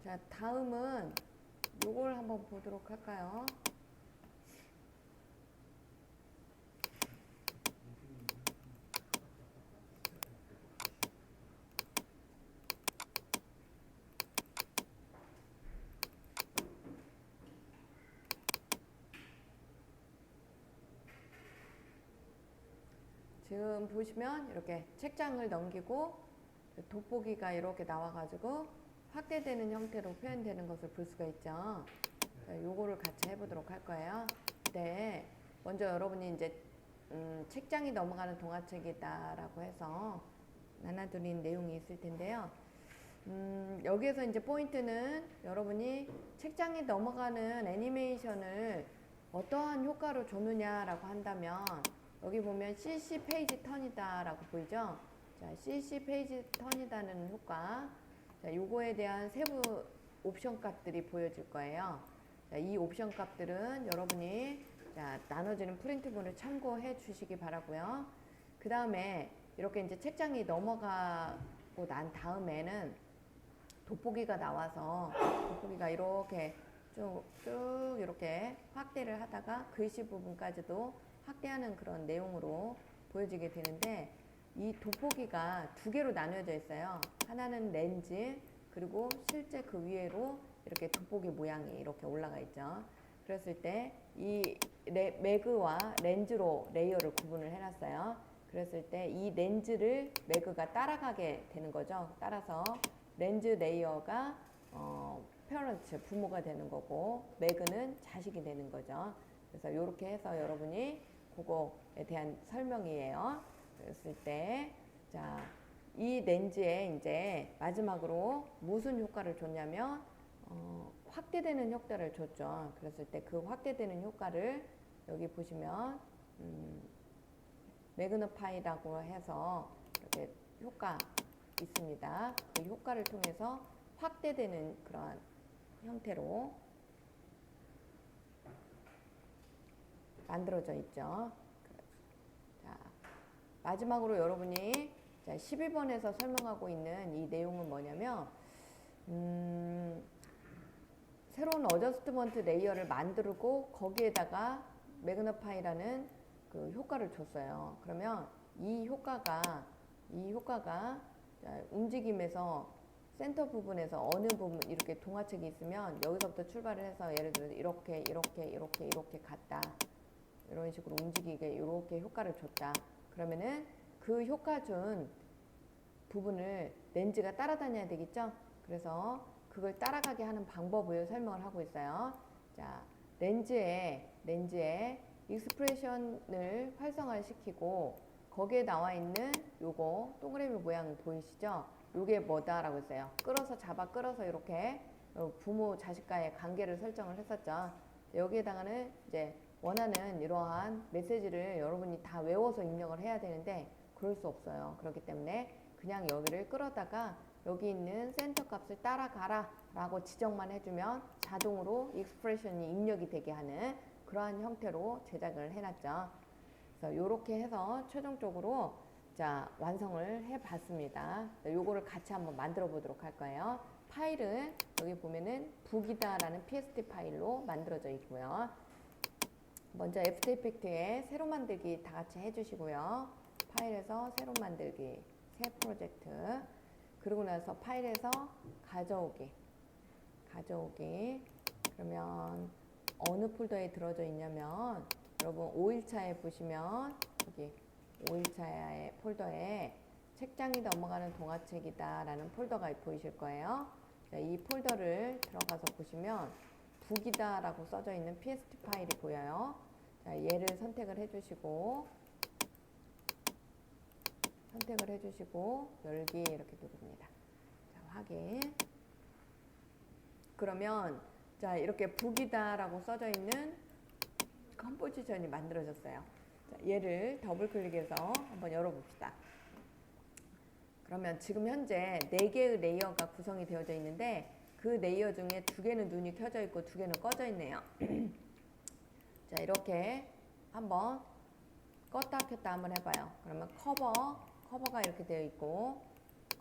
자, 다음은 요걸 한번 보도록 할까요? 지금 보시면 이렇게 책장을 넘기고 돋보기가 이렇게 나와가지고 확대되는 형태로 표현되는 것을 볼 수가 있죠. 자, 요거를 같이 해보도록 할 거예요. 네, 먼저 여러분이 이제 책장이 넘어가는 동화책이다라고 해서 나눠드린 내용이 있을 텐데요. 여기에서 이제 포인트는 여러분이 책장이 넘어가는 애니메이션을 어떠한 효과로 줬느냐라고 한다면 여기 보면 CC 페이지 턴이다 라고 보이죠? 자, CC 페이지 턴이다는 효과. 자, 요거에 대한 세부 옵션 값들이 보여질 거예요. 자, 이 옵션 값들은 여러분이 자, 나눠지는 프린트본을 참고해 주시기 바라고요. 그 다음에 이렇게 이제 책장이 넘어가고 난 다음에는 돋보기가 나와서 돋보기가 이렇게 쭉 이렇게 확대를 하다가 글씨 부분까지도 확대하는 그런 내용으로 보여지게 되는데 이 돋보기가 두 개로 나뉘어져 있어요. 하나는 렌즈 그리고 실제 그 위에로 이렇게 돋보기 모양이 이렇게 올라가 있죠. 그랬을 때 이 매그와 렌즈로 레이어를 구분을 해놨어요. 그랬을 때 이 렌즈를 매그가 따라가게 되는 거죠. 따라서 렌즈 레이어가 페어런트 부모가 되는 거고 매그는 자식이 되는 거죠. 그래서 이렇게 해서 여러분이 그거에 대한 설명이에요. 그랬을 때 자, 이 렌즈에 이제 마지막으로 무슨 효과를 줬냐면 확대되는 효과를 줬죠. 그랬을 때 그 확대되는 효과를 여기 보시면 매그너파이라고 해서 이렇게 효과 있습니다. 그 효과를 통해서 확대되는 그러한 형태로 만들어져 있죠. 자, 마지막으로 여러분이 자, 12번에서 설명하고 있는 이 내용은 뭐냐면 새로운 어저스트먼트 레이어를 만들고 거기에다가 매그너파이라는 그 효과를 줬어요. 그러면 이 효과가 자, 움직임에서 센터 부분에서 어느 부분 이렇게 동화책이 있으면 여기서부터 출발을 해서 예를 들어서 이렇게 갔다. 이런 식으로 움직이게 이렇게 효과를 줬다. 그러면은 그 효과 준 부분을 렌즈가 따라다녀야 되겠죠? 그래서 그걸 따라가게 하는 방법을 설명을 하고 있어요. 자, 렌즈에 익스프레션을 활성화시키고 거기에 나와 있는 요거 동그라미 모양 보이시죠? 요게 뭐다라고 했어요. 끌어서 이렇게 부모 자식과의 관계를 설정을 했었죠. 여기에다가는 이제 원하는 이러한 메시지를 여러분이 다 외워서 입력을 해야 되는데 그럴 수 없어요. 그렇기 때문에 그냥 여기를 끌어다가 여기 있는 센터 값을 따라가라 라고 지정만 해주면 자동으로 익스프레션이 입력이 되게 하는 그러한 형태로 제작을 해놨죠. 그래서 이렇게 해서 최종적으로 자 완성을 해봤습니다. 요거를 같이 한번 만들어 보도록 할 거예요. 파일은 여기 보면은 북이다라는 pst 파일로 만들어져 있고요. 먼저 애프터 이펙트에 새로 만들기 다 같이 해주시고요. 파일에서 새로 만들기 새 프로젝트 그러고 나서 파일에서 가져오기 그러면 어느 폴더에 들어져 있냐면 여러분 5일차에 보시면 여기 5일차의 폴더에 책장이 넘어가는 동화책이다 라는 폴더가 보이실 거예요. 이 폴더를 들어가서 보시면 북이다 라고 써져 있는 pst 파일이 보여요. 자, 얘를 선택을 해주시고 열기 이렇게 누릅니다. 자, 확인. 그러면 자 이렇게 북이다 라고 써져 있는 컴포지션이 만들어졌어요. 자, 얘를 더블 클릭해서 한번 열어봅시다. 그러면 지금 현재 4개의 레이어가 구성이 되어져 있는데 그 레이어 중에 2개는 눈이 켜져 있고 2개는 꺼져 있네요. 자 이렇게 한번 껐다 켰다 한번 해봐요. 그러면 커버가 이렇게 되어 있고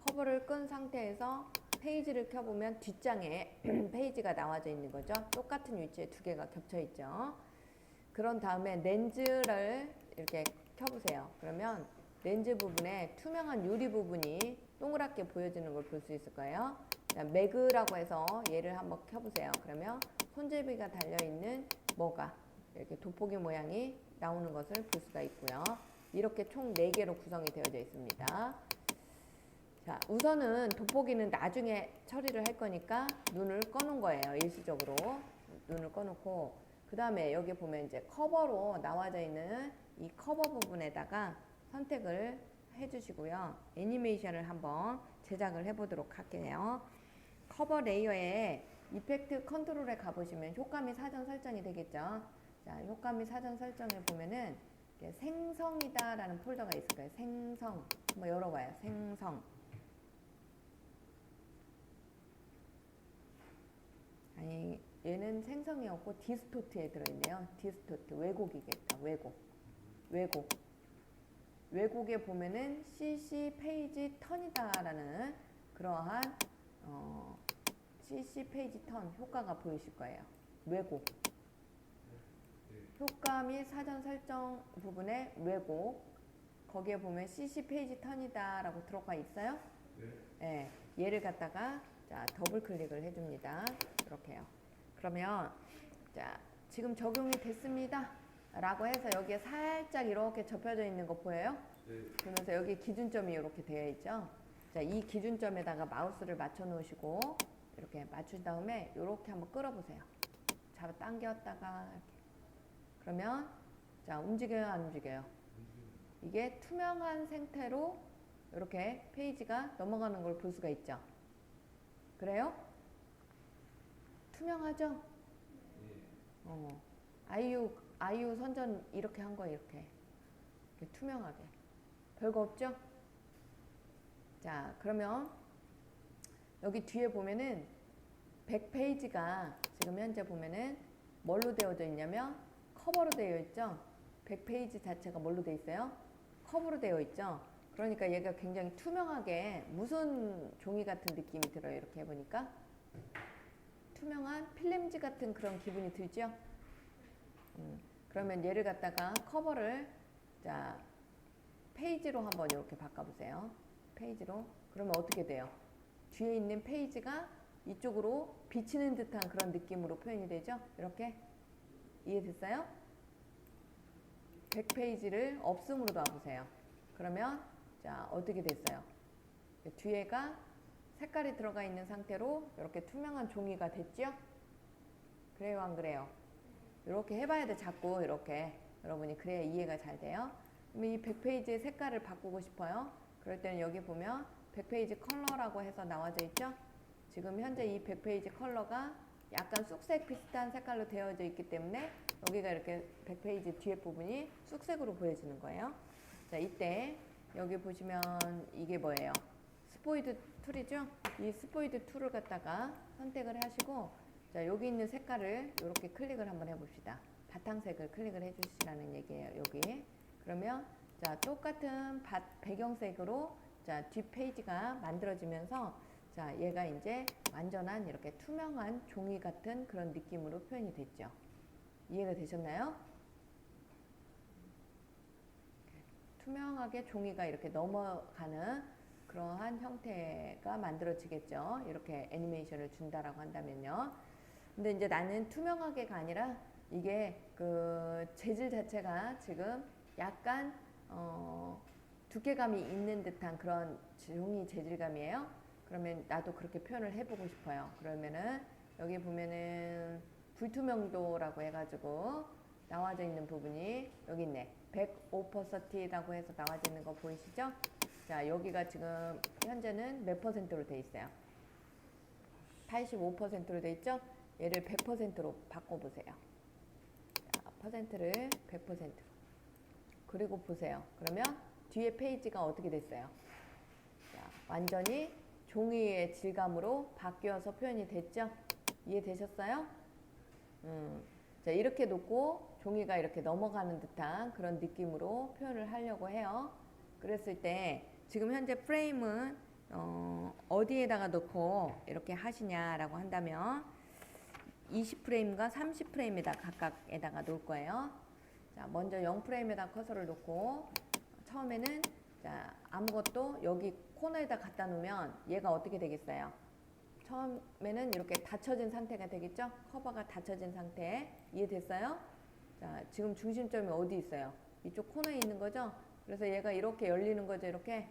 커버를 끈 상태에서 페이지를 켜보면 뒷장에 페이지가 나와져 있는 거죠. 똑같은 위치에 두 개가 겹쳐 있죠. 그런 다음에 렌즈를 이렇게 켜보세요. 그러면 렌즈 부분에 투명한 유리 부분이 동그랗게 보여지는 걸 볼 수 있을 거예요. 매그라고 해서 얘를 한번 켜보세요. 그러면 손잡이가 달려있는 뭐가 이렇게 돋보기 모양이 나오는 것을 볼 수가 있고요. 이렇게 총 4개로 구성이 되어져 있습니다. 자, 우선은 돋보기는 나중에 처리를 할 거니까 눈을 꺼놓은 거예요. 일시적으로 눈을 꺼놓고, 그 다음에 여기 보면 이제 커버로 나와져 있는 이 커버 부분에다가 선택을 해주시고요. 애니메이션을 한번 제작을 해보도록 할게요. 커버 레이어에 이펙트 컨트롤에 가보시면 효과미 사전 설정이 되겠죠. 자, 효과미 사전 설정에 보면은 생성이다 라는 폴더가 있을 거예요. 생성. 한번 열어봐요. 생성. 아니, 얘는 생성이었고 디스토트에 들어있네요. 디스토트. 왜곡이겠다. 왜곡에 보면은 CC 페이지 턴이다 라는 그러한 CC 페이지 턴 효과가 보이실 거예요. 왜곡. 효과 및 사전 설정 부분에 왜곡. 거기에 보면 CC 페이지 턴이다 라고 들어가 있어요. 네. 얘를 갖다가 자, 더블 클릭을 해줍니다. 이렇게요. 그러면 자, 지금 적용이 됐습니다 라고 해서 여기에 살짝 이렇게 접혀져 있는 거 보여요? 그러면서 여기 기준점이 이렇게 되어 있죠. 자, 이 기준점에다가 마우스를 맞춰 놓으시고 이렇게 맞춘 다음에 이렇게 한번 끌어보세요. 잡아 당겼다가 이렇게. 그러면 자, 움직여요, 안 움직여요? 이게 투명한 상태로 이렇게 페이지가 넘어가는 걸 볼 수가 있죠. 그래요? 투명하죠? 아이유 선전 이렇게 한 거예요. 이렇게 투명하게. 별거 없죠? 자, 그러면 여기 뒤에 보면은 100페이지가 지금 현재 보면은 뭘로 되어져 있냐면 커버로 되어 있죠. 100페이지 자체가 뭘로 되어 있어요? 커버로 되어 있죠. 그러니까 얘가 굉장히 투명하게 무슨 종이 같은 느낌이 들어요. 이렇게 해보니까 투명한 필름지 같은 그런 기분이 들죠. 그러면 얘를 갖다가 커버를 자, 페이지로 한번 이렇게 바꿔보세요. 페이지로. 그러면 어떻게 돼요? 뒤에 있는 페이지가 이쪽으로 비치는 듯한 그런 느낌으로 표현이 되죠. 이렇게. 이해됐어요? 100페이지를 없음으로 놔보세요. 그러면 자, 어떻게 됐어요? 뒤에가 색깔이 들어가 있는 상태로 이렇게 투명한 종이가 됐죠? 그래요, 안 그래요? 이렇게 해봐야 돼. 자꾸 이렇게 여러분이 그래야 이해가 잘 돼요. 그러면 이 100페이지의 색깔을 바꾸고 싶어요. 그럴 때는 여기 보면 100페이지 컬러라고 해서 나와져 있죠? 지금 현재 이 100페이지 컬러가 약간 쑥색 비슷한 색깔로 되어져 있기 때문에 여기가 이렇게 100페이지 뒤에 부분이 쑥색으로 보여지는 거예요. 자, 이때 여기 보시면 이게 뭐예요? 스포이드 툴이죠? 이 스포이드 툴을 갖다가 선택을 하시고 자, 여기 있는 색깔을 이렇게 클릭을 한번 해봅시다. 바탕색을 클릭을 해주시라는 얘기예요. 여기. 그러면 자, 똑같은 배경색으로 자, 뒷페이지가 만들어지면서 자, 얘가 이제 완전한 이렇게 투명한 종이 같은 그런 느낌으로 표현이 됐죠. 이해가 되셨나요? 투명하게 종이가 이렇게 넘어가는 그러한 형태가 만들어지겠죠. 이렇게 애니메이션을 준다라고 한다면요. 근데 이제 나는 투명하게가 아니라 이게 그 재질 자체가 지금 약간 두께감이 있는 듯한 그런 종이 재질감이에요. 그러면 나도 그렇게 표현을 해보고 싶어요. 그러면은 여기 보면은 불투명도라고 해가지고 나와져 있는 부분이 여기 있네. 105%라고 해서 나와져 있는 거 보이시죠? 자, 여기가 지금 현재는 몇 %로 돼 있어요? 85%로 돼 있죠? 얘를 100%로 바꿔보세요. 자, 퍼센트를 100%로. 그리고 보세요. 그러면 뒤에 페이지가 어떻게 됐어요? 자, 완전히 종이의 질감으로 바뀌어서 표현이 됐죠? 이해되셨어요? 자, 이렇게 놓고 종이가 이렇게 넘어가는 듯한 그런 느낌으로 표현을 하려고 해요. 그랬을 때 지금 현재 프레임은 어디에다가 넣고 이렇게 하시냐라고 한다면 20프레임과 30프레임에다 각각에다가 놓을 거예요. 자, 먼저 0프레임에다 커서를 놓고 처음에는 자, 아무것도 여기 코너에다 갖다 놓으면 얘가 어떻게 되겠어요? 처음에는 이렇게 닫혀진 상태가 되겠죠? 커버가 닫혀진 상태. 이해됐어요? 자, 지금 중심점이 어디 있어요? 이쪽 코너에 있는 거죠? 그래서 얘가 이렇게 열리는 거죠, 이렇게.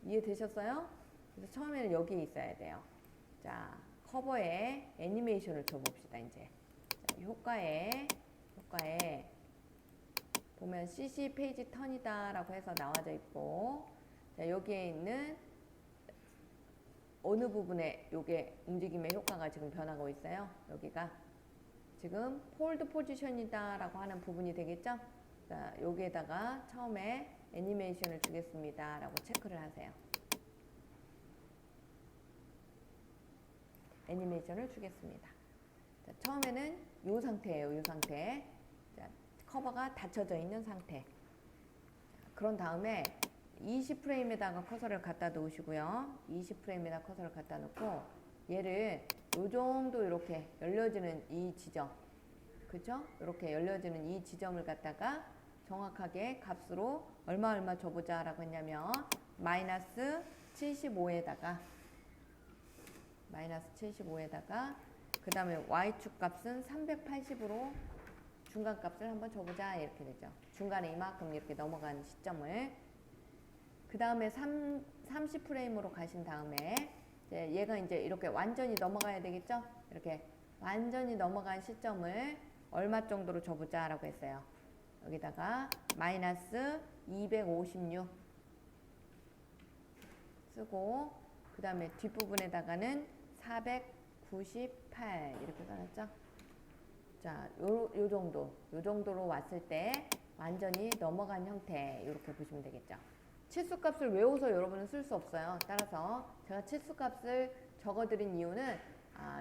이해되셨어요? 그래서 처음에는 여기에 있어야 돼요. 자, 커버에 애니메이션을 줘봅시다, 이제. 자, 효과에 보면 CC 페이지 턴이다 라고 해서 나와져 있고, 자, 여기에 있는 어느 부분에 요게 움직임의 효과가 지금 변하고 있어요. 여기가 지금 폴드 포지션이다 라고 하는 부분이 되겠죠. 자, 여기에다가 처음에 애니메이션을 주겠습니다 라고 체크를 하세요. 애니메이션을 주겠습니다. 자, 처음에는 이 상태예요. 이 상태. 자, 커버가 닫혀져 있는 상태. 자, 그런 다음에 20프레임에다가 커서를 갖다 놓으시고요. 20프레임에다 커서를 갖다 놓고 얘를 요 정도 이렇게 열려지는 이 지점, 그죠? 이렇게 열려지는 이 지점을 갖다가 정확하게 값으로 얼마 줘보자 라고 했냐면 마이너스 75에다가 그 다음에 y축 값은 380으로 중간 값을 한번 줘보자 이렇게 되죠. 중간에 이만큼 이렇게 넘어간 시점을 그 다음에 30프레임으로 가신 다음에 이제 얘가 이제 이렇게 완전히 넘어가야 되겠죠. 이렇게 완전히 넘어간 시점을 얼마 정도로 줘보자 라고 했어요. 여기다가 마이너스 256 쓰고 그 다음에 뒷부분에다가는 498 이렇게 써놨죠. 자, 요 정도로 왔을 때 완전히 넘어간 형태 이렇게 보시면 되겠죠. 치수값을 외워서 여러분은 쓸 수 없어요. 따라서 제가 치수값을 적어드린 이유는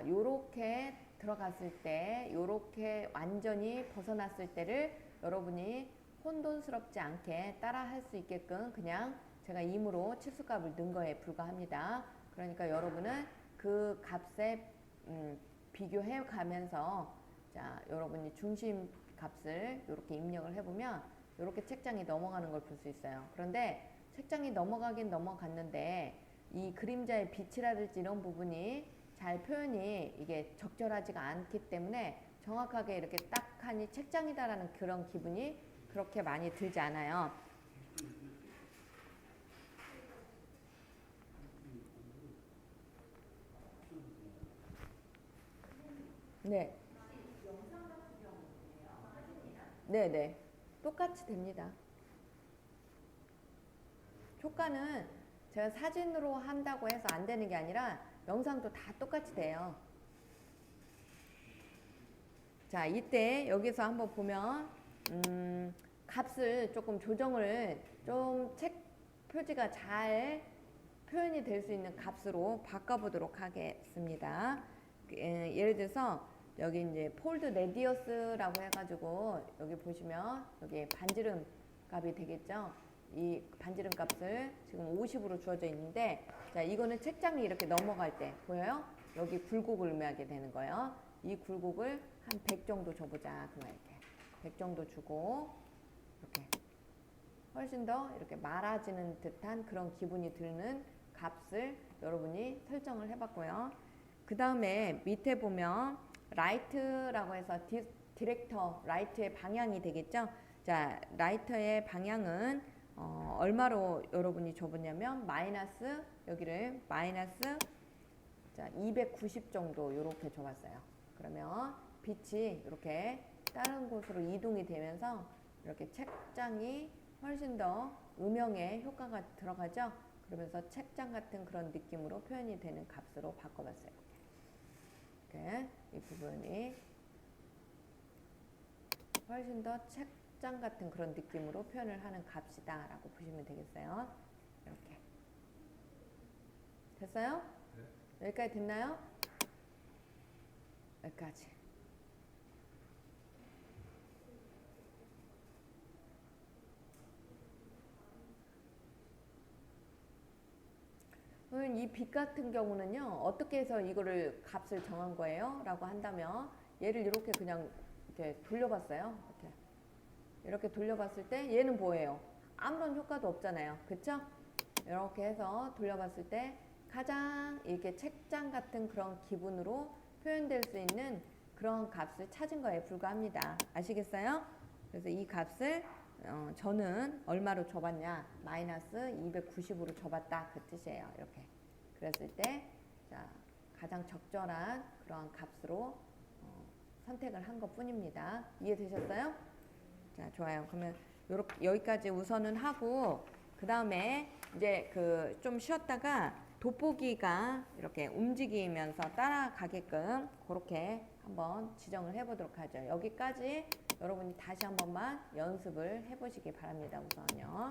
요렇게 들어갔을 때 요렇게 완전히 벗어났을 때를 여러분이 혼돈스럽지 않게 따라 할 수 있게끔 그냥 제가 임으로 치수값을 넣은 거에 불과합니다. 그러니까 여러분은 그 값에 비교해 가면서 자, 여러분이 중심 값을 이렇게 입력을 해보면 이렇게 책장이 넘어가는 걸 볼 수 있어요. 그런데 책장이 넘어가긴 넘어갔는데 이 그림자의 빛이라든지 이런 부분이 잘 표현이 이게 적절하지가 않기 때문에 정확하게 이렇게 딱 하니 책장이다라는 그런 기분이 그렇게 많이 들지 않아요. 네. 네네. 똑같이 됩니다. 효과는 제가 사진으로 한다고 해서 안 되는 게 아니라 영상도 다 똑같이 돼요. 자, 이때 여기서 한번 보면 값을 조금 조정을 좀 책 표지가 잘 표현이 될 수 있는 값으로 바꿔보도록 하겠습니다. 예를 들어서 여기 이제 폴드 레디어스라고 해가지고 여기 보시면 여기 반지름 값이 되겠죠. 이 반지름 값을 지금 50으로 주어져 있는데 자, 이거는 책장이 이렇게 넘어갈 때 보여요? 여기 굴곡을 의미하게 되는 거예요. 이 굴곡을 한 100 정도 줘보자. 그만 이렇게 100 정도 주고 이렇게 훨씬 더 이렇게 말아지는 듯한 그런 기분이 드는 값을 여러분이 설정을 해봤고요. 그 다음에 밑에 보면 라이트라고 해서 디렉터 라이트의 방향이 되겠죠. 자, 라이터의 방향은 얼마로 여러분이 줘보냐면 마이너스 여기를 마이너스 자, 290 정도 이렇게 줘봤어요. 그러면 빛이 이렇게 다른 곳으로 이동이 되면서 이렇게 책장이 훨씬 더 음영의 효과가 들어가죠. 그러면서 책장 같은 그런 느낌으로 표현이 되는 값으로 바꿔봤어요. 이렇게 이 부분이 훨씬 더 책장 같은 그런 느낌으로 표현을 하는 값이다 라고 보시면 되겠어요. 이렇게 됐어요? 네. 여기까지 됐나요? 여기까지. 그러면 이 빚 같은 경우는요, 어떻게 해서 이거를 값을 정한 거예요? 라고 한다면, 얘를 이렇게 그냥 이렇게 돌려봤어요. 이렇게 돌려봤을 때 얘는 뭐예요? 아무런 효과도 없잖아요. 그쵸? 이렇게 해서 돌려봤을 때 가장 이렇게 책장 같은 그런 기분으로 표현될 수 있는 그런 값을 찾은 거에 불과합니다. 아시겠어요? 그래서 이 값을 저는 얼마로 줘봤냐? 마이너스 290으로 줘봤다. 그 뜻이에요. 이렇게. 그랬을 때 자, 가장 적절한 그러한 값으로 선택을 한 것 뿐입니다. 이해되셨어요? 자, 좋아요. 그러면 요렇게 여기까지 우선은 하고 그 다음에 이제 그 좀 쉬었다가 돋보기가 이렇게 움직이면서 따라가게끔 그렇게 한번 지정을 해보도록 하죠. 여기까지 여러분이 다시 한 번만 연습을 해보시기 바랍니다. 우선요.